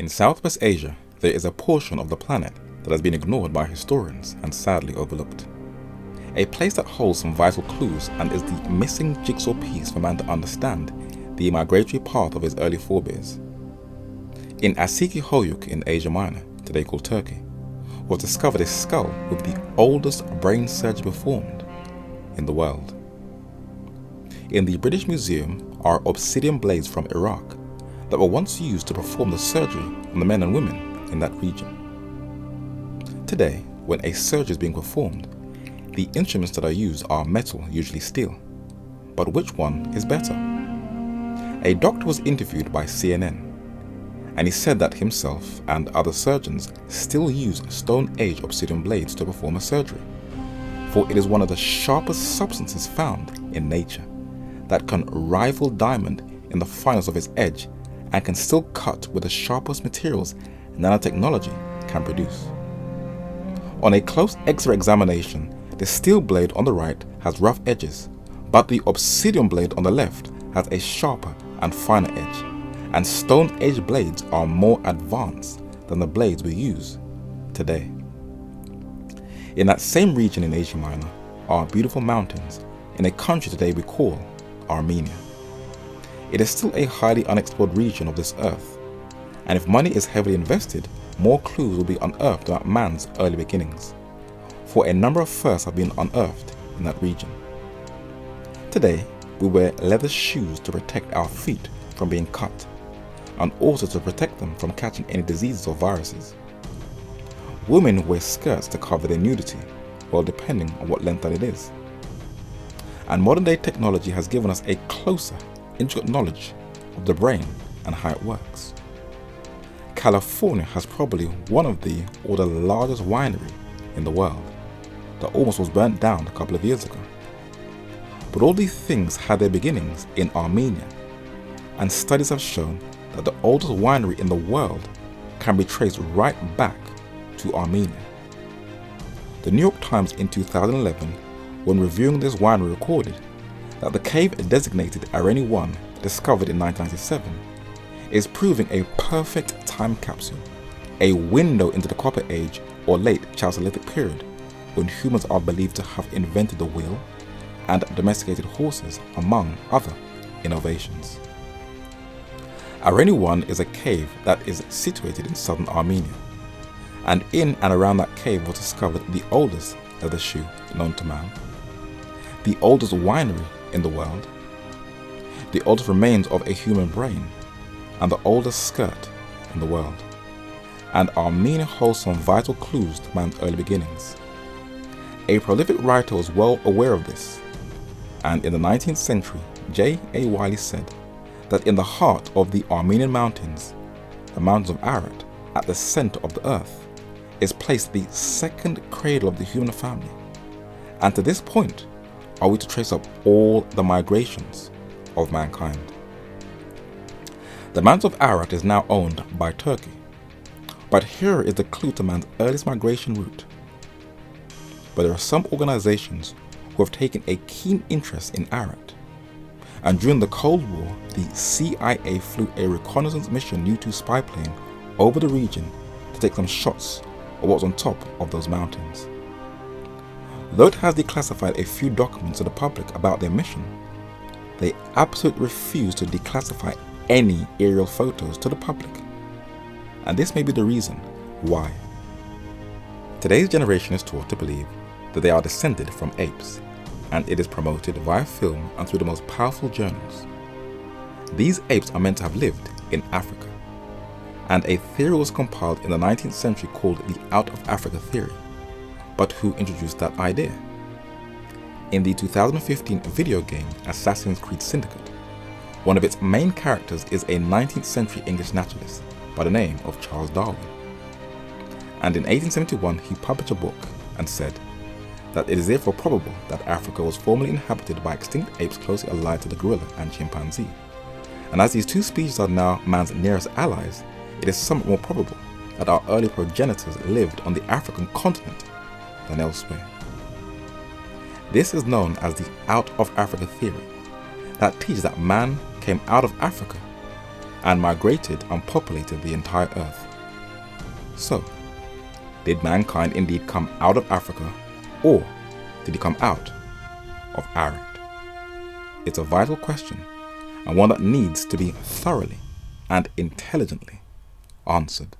In Southwest Asia, there is a portion of the planet that has been ignored by historians and sadly overlooked. A place that holds some vital clues and is the missing jigsaw piece for man to understand the migratory path of his early forebears. In Asiki-Hoyuk in Asia Minor, today called Turkey, was discovered a skull with the oldest brain surgery performed in the world. In the British Museum are obsidian blades from Iraq that were once used to perform the surgery on the men and women in that region. Today, when a surgery is being performed, the instruments that are used are metal, usually steel. But which one is better? A doctor was interviewed by CNN, and he said that himself and other surgeons still use Stone Age obsidian blades to perform a surgery, for it is one of the sharpest substances found in nature that can rival diamond in the fineness of its edge and can still cut with the sharpest materials nanotechnology can produce. On a close X-ray examination, the steel blade on the right has rough edges, but the obsidian blade on the left has a sharper and finer edge, and Stone Age blades are more advanced than the blades we use today. In that same region in Asia Minor are beautiful mountains in a country today we call Armenia. It is still a highly unexplored region of this earth, and if money is heavily invested, more clues will be unearthed about man's early beginnings, for a number of firsts have been unearthed in that region. Today, we wear leather shoes to protect our feet from being cut, and also to protect them from catching any diseases or viruses. Women wear skirts to cover their nudity, well, depending on what length that it is. And modern day technology has given us a closer, intricate knowledge of the brain and how it works. California has probably one of the largest winery in the world that almost was burnt down a couple of years ago. But all these things had their beginnings in Armenia, and studies have shown that the oldest winery in the world can be traced right back to Armenia. The New York Times in 2011, when reviewing this winery, recorded that the cave designated Ararat 1, discovered in 1997, is proving a perfect time capsule, a window into the Copper Age or late Chalcolithic period, when humans are believed to have invented the wheel and domesticated horses, among other innovations. Ararat 1 is a cave that is situated in southern Armenia, and in and around that cave was discovered the oldest leather shoe known to man, the oldest winery in the world, the oldest remains of a human brain, and the oldest skirt in the world. And Armenia holds some vital clues to man's early beginnings. A prolific writer was well aware of this, and in the 19th century, J.A. Wiley said that in the heart of the Armenian mountains, the mountains of Ararat, at the center of the earth, is placed the second cradle of the human family. And to this point, are we to trace up all the migrations of mankind. The mountains of Ararat is now owned by Turkey, but here is the clue to man's earliest migration route. But there are some organizations who have taken a keen interest in Ararat, and during the Cold War, the CIA flew a reconnaissance mission U-2 spy plane over the region to take some shots of what's on top of those mountains. Though it has declassified a few documents to the public about their mission, they absolutely refuse to declassify any aerial photos to the public. And this may be the reason why. Today's generation is taught to believe that they are descended from apes, and it is promoted via film and through the most powerful journals. These apes are meant to have lived in Africa, and a theory was compiled in the 19th century called the Out of Africa theory. But who introduced that idea? In the 2015 video game Assassin's Creed Syndicate, one of its main characters is a 19th century English naturalist by the name of Charles Darwin. And in 1871 he published a book and said that it is therefore probable that Africa was formerly inhabited by extinct apes closely allied to the gorilla and chimpanzee. And as these two species are now man's nearest allies, it is somewhat more probable that our early progenitors lived on the African continent than elsewhere. This is known as the Out of Africa theory, that teaches that man came out of Africa and migrated and populated the entire earth. So, did mankind indeed come out of Africa, or did he come out of Ararat? It's a vital question, and one that needs to be thoroughly and intelligently answered.